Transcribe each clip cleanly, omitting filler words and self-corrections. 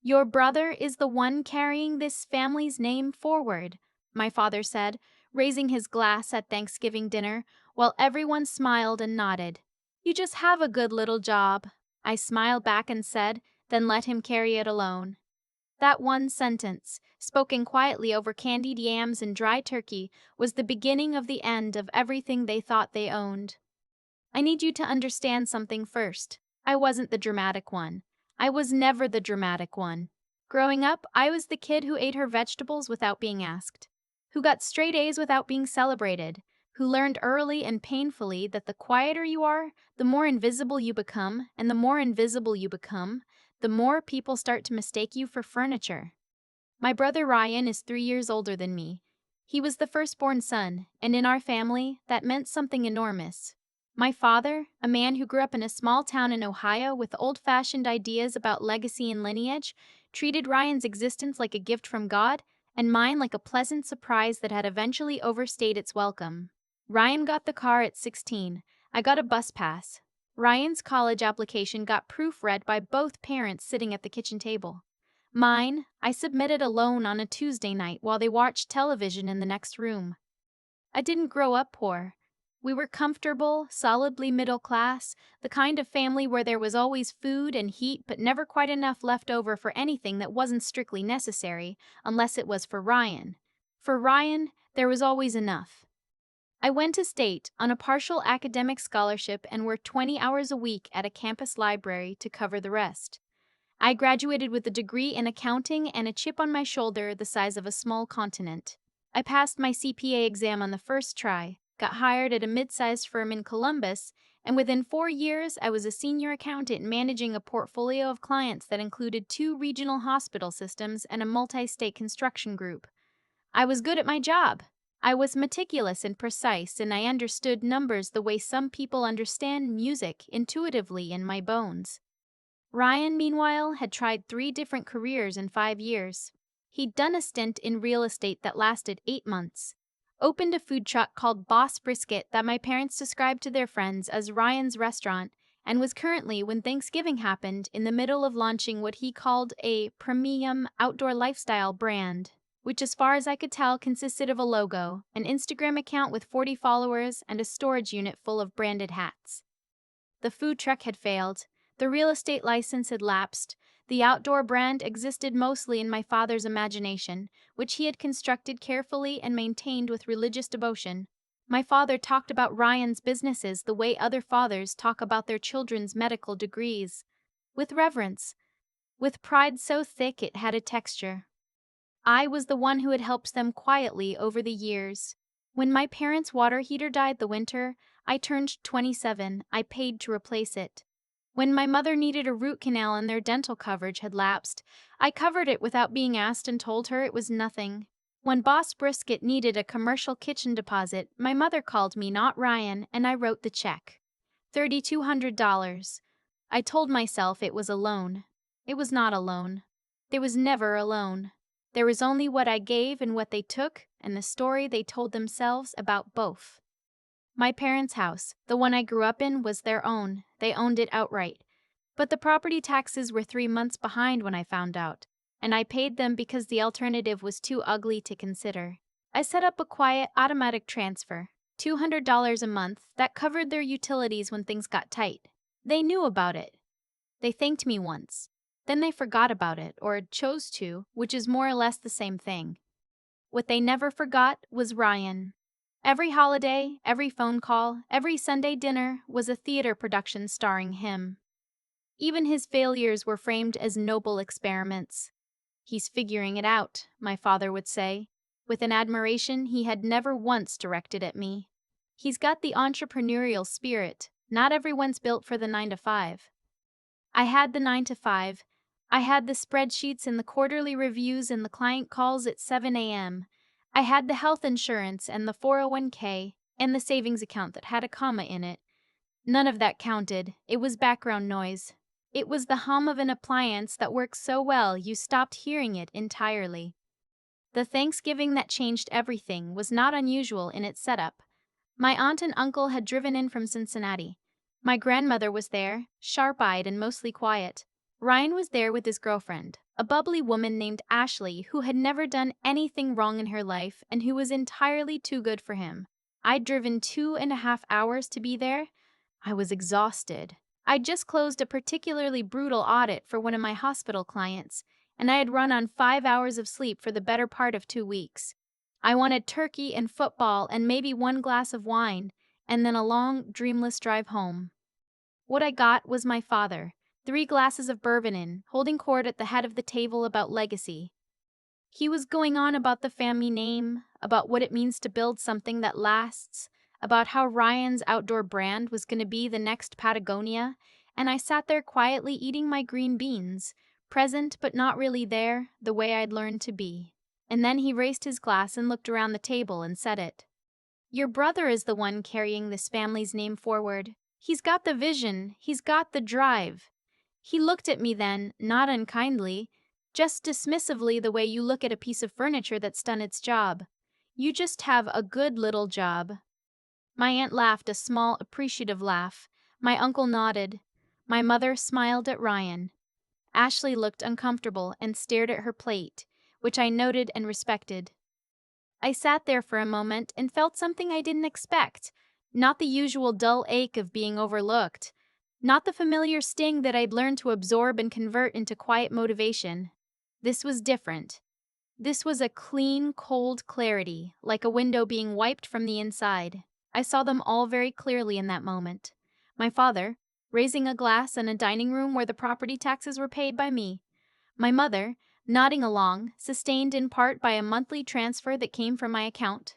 "Your brother is the one carrying this family's name forward," my father said, raising his glass at Thanksgiving dinner, while everyone smiled and nodded. "You just have a good little job," I smiled back and said, then let him carry it alone. That one sentence, spoken quietly over candied yams and dry turkey, was the beginning of the end of everything they thought they owned. I need you to understand something first. I wasn't the dramatic one. I was never the dramatic one. Growing up, I was the kid who ate her vegetables without being asked, who got straight A's without being celebrated, who learned early and painfully that the quieter you are, the more invisible you become, and the more invisible you become, the more people start to mistake you for furniture. My brother Ryan is 3 years older than me. He was the firstborn son, and in our family, that meant something enormous. My father, a man who grew up in a small town in Ohio with old-fashioned ideas about legacy and lineage, treated Ryan's existence like a gift from God, and mine like a pleasant surprise that had eventually overstayed its welcome. Ryan got the car at 16. I got a bus pass. Ryan's college application got proofread by both parents sitting at the kitchen table. Mine, I submitted alone on a Tuesday night while they watched television in the next room. I didn't grow up poor. We were comfortable, solidly middle class, the kind of family where there was always food and heat but never quite enough left over for anything that wasn't strictly necessary, unless it was for Ryan. For Ryan, there was always enough. I went to state on a partial academic scholarship and worked 20 hours a week at a campus library to cover the rest. I graduated with a degree in accounting and a chip on my shoulder the size of a small continent. I passed my CPA exam on the first try, got hired at a mid-sized firm in Columbus, and within 4 years I was a senior accountant managing a portfolio of clients that included 2 regional hospital systems and a multi-state construction group. I was good at my job. I was meticulous and precise, and I understood numbers the way some people understand music intuitively in my bones. Ryan, meanwhile, had tried 3 different careers in 5 years. He'd done a stint in real estate that lasted 8 months, opened a food truck called Boss Brisket that my parents described to their friends as Ryan's restaurant, and was currently, when Thanksgiving happened, in the middle of launching what he called a premium outdoor lifestyle brand, which as far as I could tell consisted of a logo, an Instagram account with 40 followers, and a storage unit full of branded hats. The food truck had failed. The real estate license had lapsed. The outdoor brand existed mostly in my father's imagination, which he had constructed carefully and maintained with religious devotion. My father talked about Ryan's businesses the way other fathers talk about their children's medical degrees, with reverence, with pride so thick it had a texture. I was the one who had helped them quietly over the years. When my parents' water heater died the winter I turned 27, I paid to replace it. When my mother needed a root canal and their dental coverage had lapsed, I covered it without being asked and told her it was nothing. When Boss Brisket needed a commercial kitchen deposit, my mother called me, not Ryan, and I wrote the check. $3,200. I told myself it was a loan. It was not a loan. There was never a loan. There was only what I gave and what they took, and the story they told themselves about both. My parents' house, the one I grew up in, was their own. They owned it outright. But the property taxes were 3 months behind when I found out, and I paid them because the alternative was too ugly to consider. I set up a quiet, automatic transfer, $200 a month, that covered their utilities when things got tight. They knew about it. They thanked me once. Then they forgot about it, or chose to, which is more or less the same thing. What they never forgot was Ryan. Every holiday, every phone call, every Sunday dinner was a theater production starring him. Even his failures were framed as noble experiments. "He's figuring it out," my father would say, with an admiration he had never once directed at me. "He's got the entrepreneurial spirit. Not everyone's built for the 9 to 5. I had the 9 to 5. I had the spreadsheets and the quarterly reviews and the client calls at 7 a.m. I had the health insurance and the 401k and the savings account that had a comma in it. None of that counted. It was background noise. It was the hum of an appliance that works so well you stopped hearing it entirely. The Thanksgiving that changed everything was not unusual in its setup. My aunt and uncle had driven in from Cincinnati. My grandmother was there, sharp-eyed and mostly quiet. Ryan was there with his girlfriend, a bubbly woman named Ashley who had never done anything wrong in her life and who was entirely too good for him. I'd driven 2.5 hours to be there. I was exhausted. I'd just closed a particularly brutal audit for one of my hospital clients, and I had run on 5 hours of sleep for the better part of 2 weeks. I wanted turkey and football and maybe one glass of wine, and then a long, dreamless drive home. What I got was my father, 3 glasses of bourbon in, holding court at the head of the table about legacy. He was going on about the family name, about what it means to build something that lasts, about how Ryan's outdoor brand was going to be the next Patagonia, and I sat there quietly eating my green beans, present but not really there, the way I'd learned to be. And then he raised his glass and looked around the table and said it. Your brother is the one carrying this family's name forward. He's got the vision, he's got the drive. He looked at me then, not unkindly, just dismissively the way you look at a piece of furniture that's done its job. You just have a good little job. My aunt laughed a small, appreciative laugh. My uncle nodded. My mother smiled at Ryan. Ashley looked uncomfortable and stared at her plate, which I noted and respected. I sat there for a moment and felt something I didn't expect. Not the usual dull ache of being overlooked. Not the familiar sting that I'd learned to absorb and convert into quiet motivation. This was different. This was a clean, cold clarity, like a window being wiped from the inside. I saw them all very clearly in that moment. My father, raising a glass in a dining room where the property taxes were paid by me. My mother, nodding along, sustained in part by a monthly transfer that came from my account.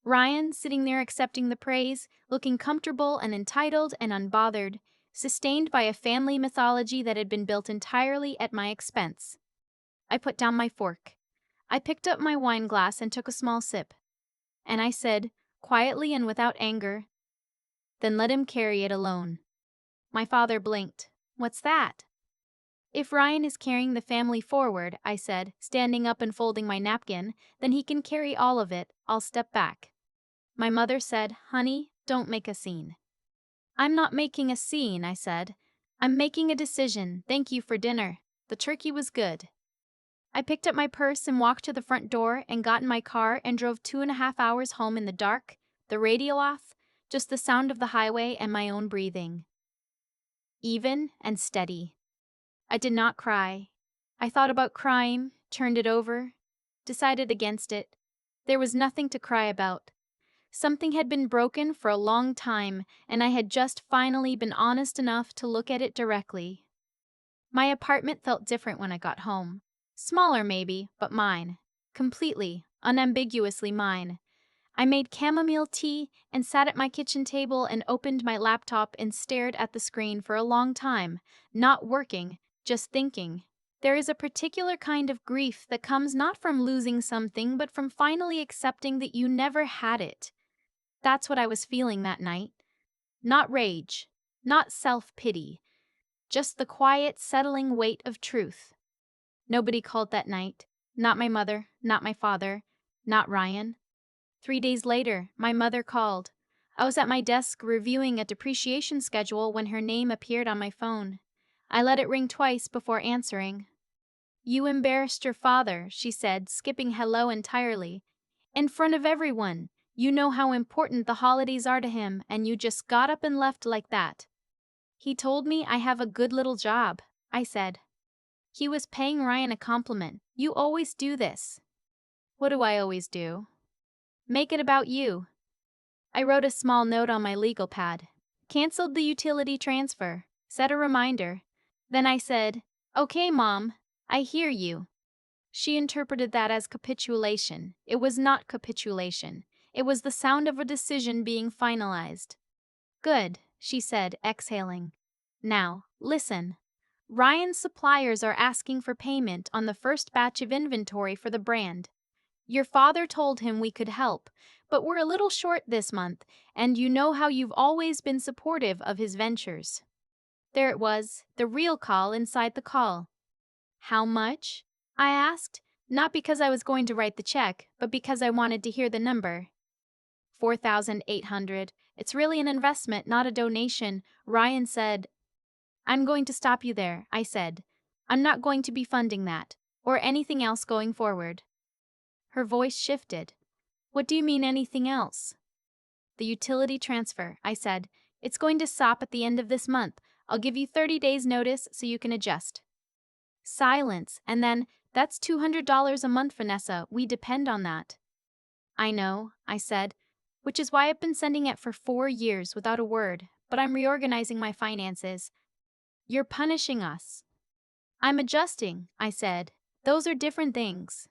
Ryan, sitting there accepting the praise, looking comfortable and entitled and unbothered, sustained by a family mythology that had been built entirely at my expense. I put down my fork. I picked up my wine glass and took a small sip. And I said, quietly and without anger, "Then let him carry it alone." My father blinked. "What's that?" "If Ryan is carrying the family forward," I said, standing up and folding my napkin, "then he can carry all of it. I'll step back." My mother said, "Honey, don't make a scene." "I'm not making a scene," I said. "I'm making a decision. Thank you for dinner. The turkey was good." I picked up my purse and walked to the front door and got in my car and drove 2.5 hours home in the dark, the radio off, just the sound of the highway and my own breathing. Even and steady. I did not cry. I thought about crying, turned it over, decided against it. There was nothing to cry about. Something had been broken for a long time, and I had just finally been honest enough to look at it directly. My apartment felt different when I got home. Smaller maybe, but mine. Completely, unambiguously mine. I made chamomile tea and sat at my kitchen table and opened my laptop and stared at the screen for a long time, not working, just thinking. There is a particular kind of grief that comes not from losing something but from finally accepting that you never had it. That's what I was feeling that night. Not rage, not self-pity, just the quiet, settling weight of truth. Nobody called that night. Not my mother, not my father, not Ryan. 3 days later, my mother called. I was at my desk reviewing a depreciation schedule when her name appeared on my phone. I let it ring twice before answering. "You embarrassed your father," she said, skipping hello entirely. "In front of everyone. You know how important the holidays are to him, and you just got up and left like that." "He told me I have a good little job," I said. He was paying Ryan a compliment. "You always do this." "What do I always do?" "Make it about you." I wrote a small note on my legal pad. Canceled the utility transfer. Set a reminder. Then I said, "Okay, Mom, I hear you." She interpreted that as capitulation. It was not capitulation. It was the sound of a decision being finalized. "Good," she said, exhaling. "Now, listen. Ryan's suppliers are asking for payment on the first batch of inventory for the brand. Your father told him we could help, but we're a little short this month, and you know how you've always been supportive of his ventures." There it was, the real call inside the call. "How much?" I asked, not because I was going to write the check, but because I wanted to hear the number. 4,800. It's really an investment, not a donation, Ryan said. "I'm going to stop you there," I said. "I'm not going to be funding that. or anything else going forward. Her voice shifted. What do you mean anything else? The utility transfer, I said. It's going to stop at the end of this month. I'll give you 30 days notice so you can adjust. Silence, and then, that's $200 a month, Vanessa. We depend on that. I know, I said, which is why I've been sending it for 4 years without a word, but I'm reorganizing my finances. You're punishing us. I'm adjusting, I said. Those are different things.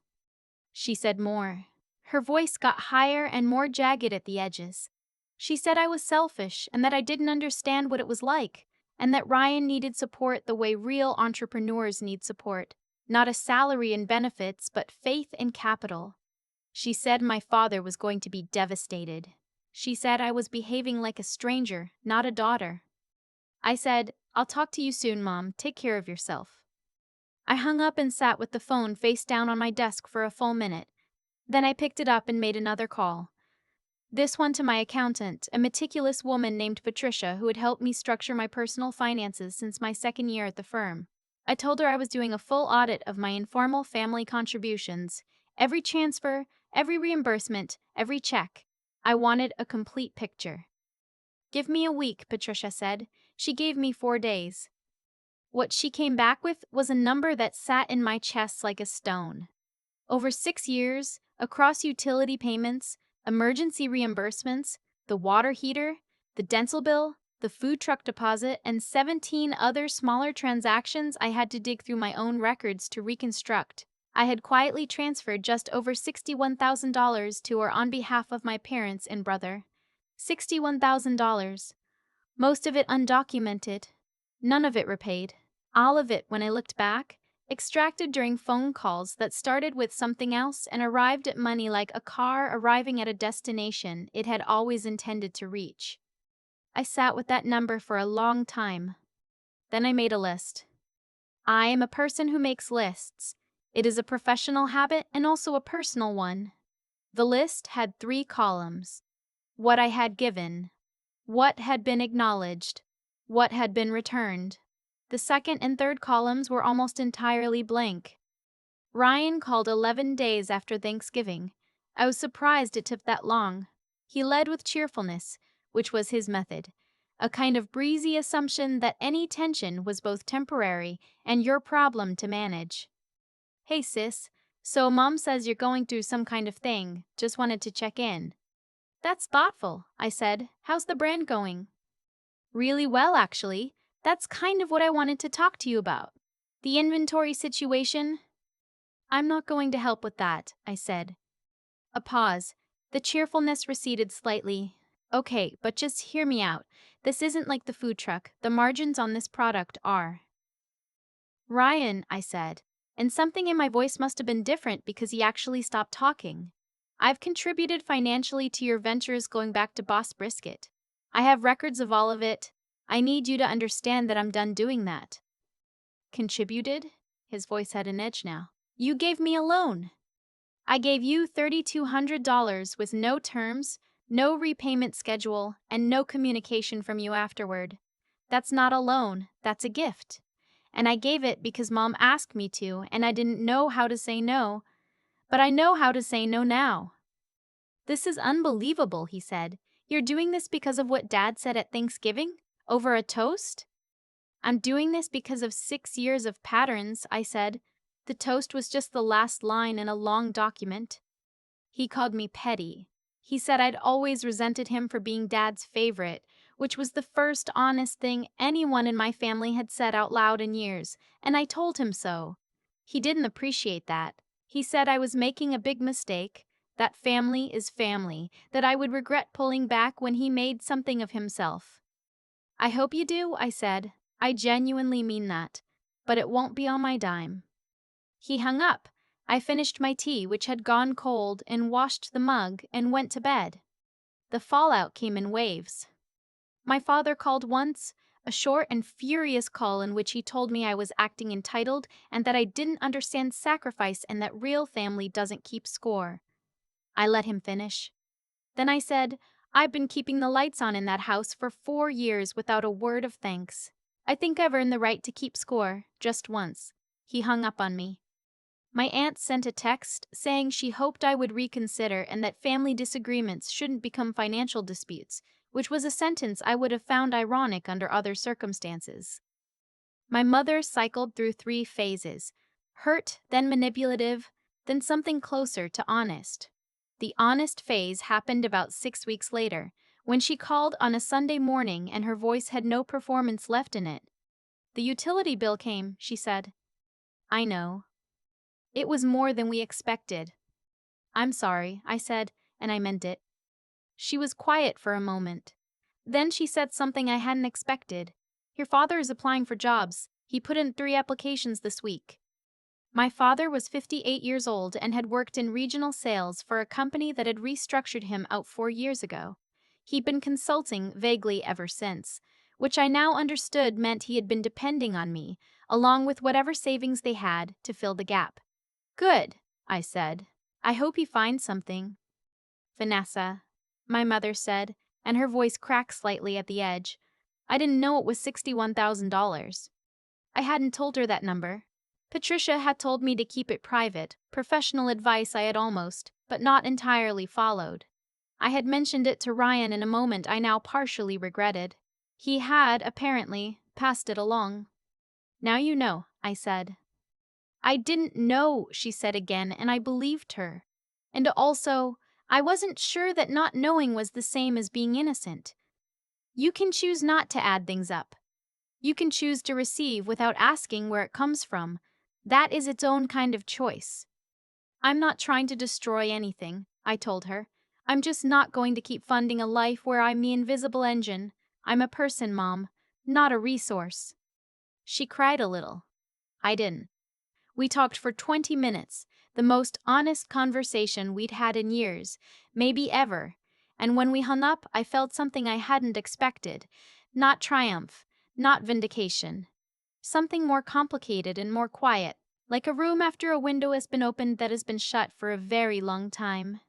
She said more. Her voice got higher and more jagged at the edges. She said I was selfish and that I didn't understand what it was like, and that Ryan needed support the way real entrepreneurs need support, not a salary and benefits, but faith and capital. She said my father was going to be devastated. She said I was behaving like a stranger, not a daughter. I said, I'll talk to you soon, Mom. Take care of yourself. I hung up and sat with the phone face down on my desk for a full minute. Then I picked it up and made another call. This one to my accountant, a meticulous woman named Patricia who had helped me structure my personal finances since my second year at the firm. I told her I was doing a full audit of my informal family contributions, every transfer, every reimbursement, every check. I wanted a complete picture. Give me a week, Patricia said. She gave me 4 days. What she came back with was a number that sat in my chest like a stone. Over 6 years, across utility payments, emergency reimbursements, the water heater, the dental bill, the food truck deposit, and 17 other smaller transactions I had to dig through my own records to reconstruct, I had quietly transferred just over $61,000 to or on behalf of my parents and brother. $61,000. Most of it undocumented. None of it repaid. All of it, when I looked back, extracted during phone calls that started with something else and arrived at money like a car arriving at a destination it had always intended to reach. I sat with that number for a long time. Then I made a list. I am a person who makes lists. It is a professional habit and also a personal one. The list had 3 columns. What I had given, what had been acknowledged, what had been returned. The second and third columns were almost entirely blank. Ryan called 11 days after Thanksgiving. I was surprised it took that long. He led with cheerfulness, which was his method, a kind of breezy assumption that any tension was both temporary and your problem to manage. Hey sis, so Mom says you're going through some kind of thing, just wanted to check in. That's thoughtful, I said. How's the brand going? Really well, actually. That's kind of what I wanted to talk to you about. The inventory situation? I'm not going to help with that, I said. A pause. The cheerfulness receded slightly. Okay, but just hear me out. This isn't like the food truck. The margins on this product are. Ryan, I said, and something in my voice must have been different because he actually stopped talking. I've contributed financially to your ventures going back to Boss Brisket. I have records of all of it. I need you to understand that I'm done doing that. Contributed? His voice had an edge now. You gave me a loan. I gave you $3,200 with no terms, no repayment schedule, and no communication from you afterward. That's not a loan, that's a gift. And I gave it because Mom asked me to, and I didn't know how to say no. But I know how to say no now. This is unbelievable, he said. You're doing this because of what Dad said at Thanksgiving? Over a toast? I'm doing this because of 6 years of patterns, I said. The toast was just the last line in a long document. He called me petty. He said I'd always resented him for being Dad's favorite, which was the first honest thing anyone in my family had said out loud in years, and I told him so. He didn't appreciate that. He said I was making a big mistake, that family is family, that I would regret pulling back when he made something of himself. I hope you do, I said. I genuinely mean that, but it won't be on my dime. He hung up. I finished my tea, which had gone cold, and washed the mug and went to bed. The fallout came in waves. My father called once, a short and furious call in which he told me I was acting entitled and that I didn't understand sacrifice and that real family doesn't keep score. I let him finish. Then I said, I've been keeping the lights on in that house for 4 years without a word of thanks. I think I've earned the right to keep score, just once. He hung up on me. My aunt sent a text saying she hoped I would reconsider and that family disagreements shouldn't become financial disputes, which was a sentence I would have found ironic under other circumstances. My mother cycled through three phases: hurt, then manipulative, then something closer to honest. The honest phase happened about 6 weeks later, when she called on a Sunday morning and her voice had no performance left in it. The utility bill came, she said. I know. It was more than we expected. I'm sorry, I said, and I meant it. She was quiet for a moment. Then she said something I hadn't expected. Your father is applying for jobs. He put in 3 applications this week. My father was 58 years old and had worked in regional sales for a company that had restructured him out 4 years ago. He'd been consulting vaguely ever since, which I now understood meant he had been depending on me, along with whatever savings they had, to fill the gap. Good, I said. I hope he finds something. Vanessa, my mother said, and her voice cracked slightly at the edge. I didn't know it was $61,000. I hadn't told her that number. Patricia had told me to keep it private, professional advice I had almost, but not entirely followed. I had mentioned it to Ryan in a moment I now partially regretted. He had, apparently, passed it along. Now you know, I said. I didn't know, she said again, and I believed her. And also, I wasn't sure that not knowing was the same as being innocent. You can choose not to add things up. You can choose to receive without asking where it comes from. That is its own kind of choice. I'm not trying to destroy anything, I told her. I'm just not going to keep funding a life where I'm the invisible engine. I'm a person, Mom, not a resource. She cried a little. I didn't. We talked for 20 minutes, the most honest conversation we'd had in years, maybe ever, and when we hung up, I felt something I hadn't expected. Not triumph, not vindication. Something more complicated and more quiet, like a room after a window has been opened that has been shut for a very long time.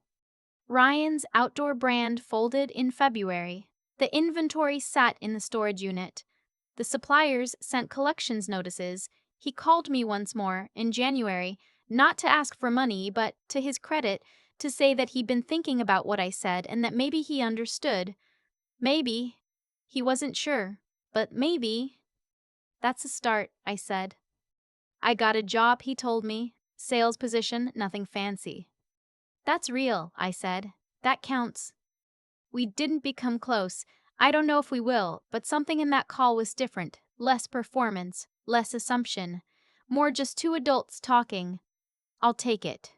Ryan's outdoor brand folded in February. The inventory sat in the storage unit. The suppliers sent collections notices. He called me once more, in January, not to ask for money, but, to his credit, to say that he'd been thinking about what I said and that maybe he understood. Maybe. He wasn't sure, but maybe. That's a start, I said. I got a job, he told me. Sales position, nothing fancy. That's real, I said. That counts. We didn't become close. I don't know if we will, but something in that call was different. Less performance, less assumption. More just two adults talking. I'll take it.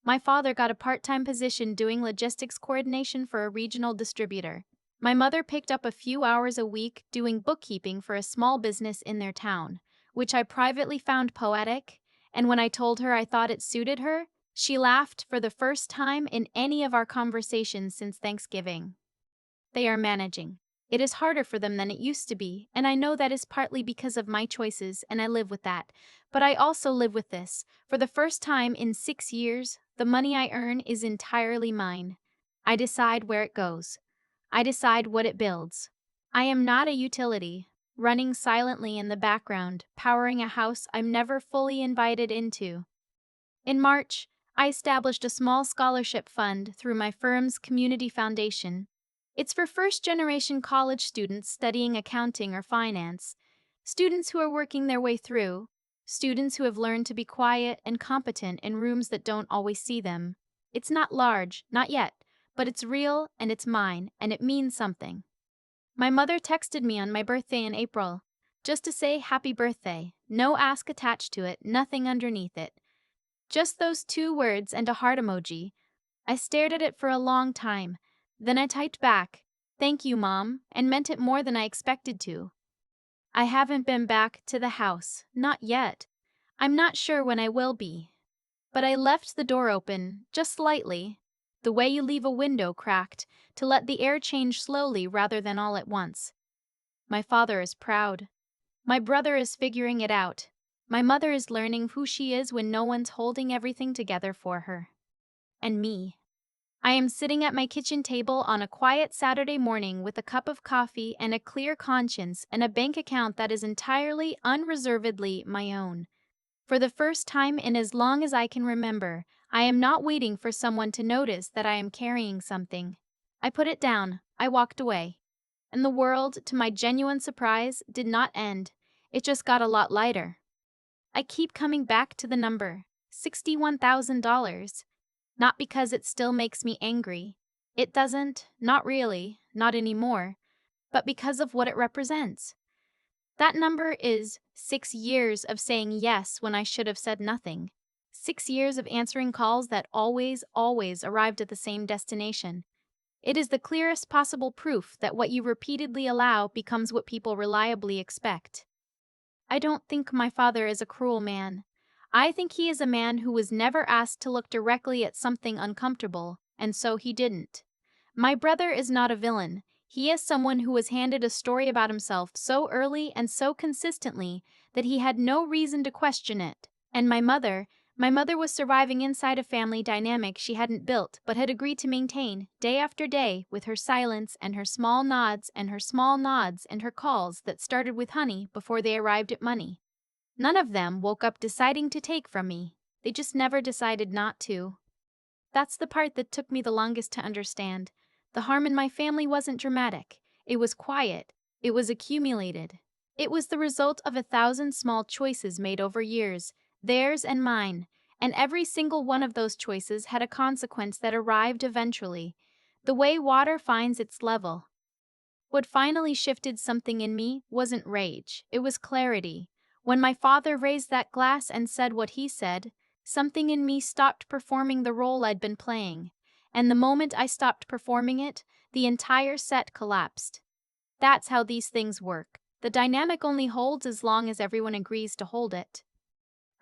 My father got a part-time position doing logistics coordination for a regional distributor. My mother picked up a few hours a week doing bookkeeping for a small business in their town, which I privately found poetic, and when I told her I thought it suited her, she laughed for the first time in any of our conversations since Thanksgiving. They are managing. It is harder for them than it used to be, and I know that is partly because of my choices, and I live with that. But I also live with this. For the first time in 6 years, the money I earn is entirely mine. I decide where it goes. I decide what it builds. I am not a utility, running silently in the background, powering a house I'm never fully invited into. In March, I established a small scholarship fund through my firm's community foundation. It's for first-generation college students studying accounting or finance, students who are working their way through, students who have learned to be quiet and competent in rooms that don't always see them. It's not large, not yet, but it's real and it's mine, and it means something. My mother texted me on my birthday in April, just to say happy birthday, no ask attached to it, nothing underneath it. Just those 2 words and a heart emoji. I stared at it for a long time. Then I typed back, "Thank you, Mom," and meant it more than I expected to. I haven't been back to the house, not yet. I'm not sure when I will be. But I left the door open, just slightly, the way you leave a window cracked, to let the air change slowly rather than all at once. My father is proud. My brother is figuring it out. My mother is learning who she is when no one's holding everything together for her. And me. I am sitting at my kitchen table on a quiet Saturday morning with a cup of coffee and a clear conscience and a bank account that is entirely, unreservedly my own. For the first time in as long as I can remember, I am not waiting for someone to notice that I am carrying something. I put it down, I walked away. And the world, to my genuine surprise, did not end. It just got a lot lighter. I keep coming back to the number $61,000. Not because it still makes me angry. It doesn't, not really, not anymore, but because of what it represents. That number is 6 years of saying yes when I should have said nothing. 6 years of answering calls that always arrived at the same destination. It is the clearest possible proof that what you repeatedly allow becomes what people reliably expect. I don't think my father is a cruel man. I think he is a man who was never asked to look directly at something uncomfortable, and so he didn't. My brother is not a villain. He is someone who was handed a story about himself so early and so consistently that he had no reason to question it. And my mother was surviving inside a family dynamic she hadn't built but had agreed to maintain, day after day, with her silence and her small nods and her small nods and her calls that started with honey before they arrived at money. None of them woke up deciding to take from me. They just never decided not to. That's the part that took me the longest to understand. The harm in my family wasn't dramatic. It was quiet. It was accumulated. It was the result of 1,000 small choices made over years, theirs and mine, and every single one of those choices had a consequence that arrived eventually, the way water finds its level. What finally shifted something in me wasn't rage, it was clarity. When my father raised that glass and said what he said, something in me stopped performing the role I'd been playing. And the moment I stopped performing it, the entire set collapsed. That's how these things work. The dynamic only holds as long as everyone agrees to hold it.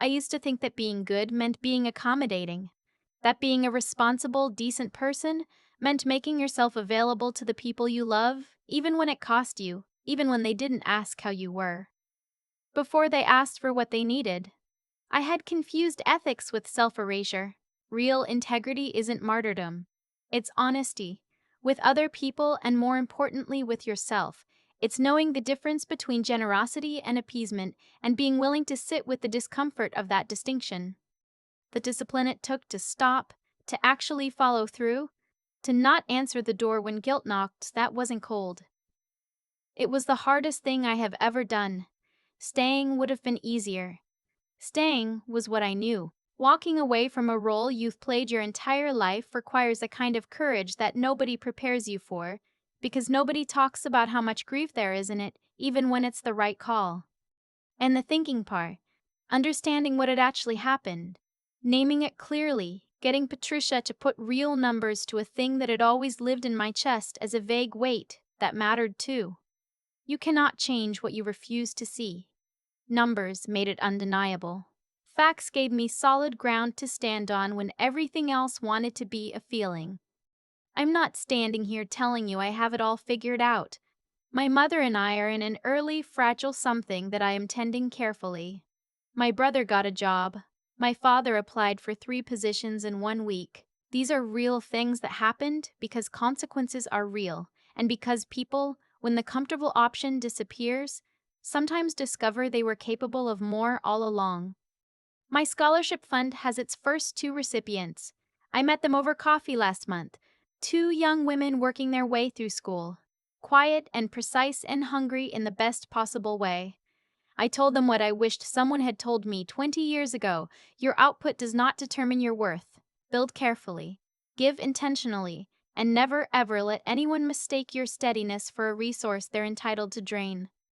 I used to think that being good meant being accommodating, that being a responsible, decent person meant making yourself available to the people you love, even when it cost you, even when they didn't ask how you were. Before they asked for what they needed. I had confused ethics with self-erasure. Real integrity isn't martyrdom. It's honesty. With other people and more importantly with yourself. It's knowing the difference between generosity and appeasement and being willing to sit with the discomfort of that distinction. The discipline it took to stop, to actually follow through, to not answer the door when guilt knocked, that wasn't cold. It was the hardest thing I have ever done. Staying would have been easier. Staying was what I knew. Walking away from a role you've played your entire life requires a kind of courage that nobody prepares you for, because nobody talks about how much grief there is in it, even when it's the right call. And the thinking part, understanding what had actually happened, naming it clearly, getting Patricia to put real numbers to a thing that had always lived in my chest as a vague weight that mattered too. You cannot change what you refuse to see. Numbers made it undeniable. Facts gave me solid ground to stand on when everything else wanted to be a feeling. I'm not standing here telling you I have it all figured out. My mother and I are in an early, fragile something that I am tending carefully. My brother got a job. My father applied for 3 positions in 1 week. These are real things that happened because consequences are real, and because people, when the comfortable option disappears, sometimes discover they were capable of more all along. My scholarship fund has its first 2 recipients. I met them over coffee last month. 2 young women working their way through school. Quiet and precise and hungry in the best possible way. I told them what I wished someone had told me 20 years ago. Your output does not determine your worth. Build carefully. Give intentionally. And never ever let anyone mistake your steadiness for a resource they're entitled to drain.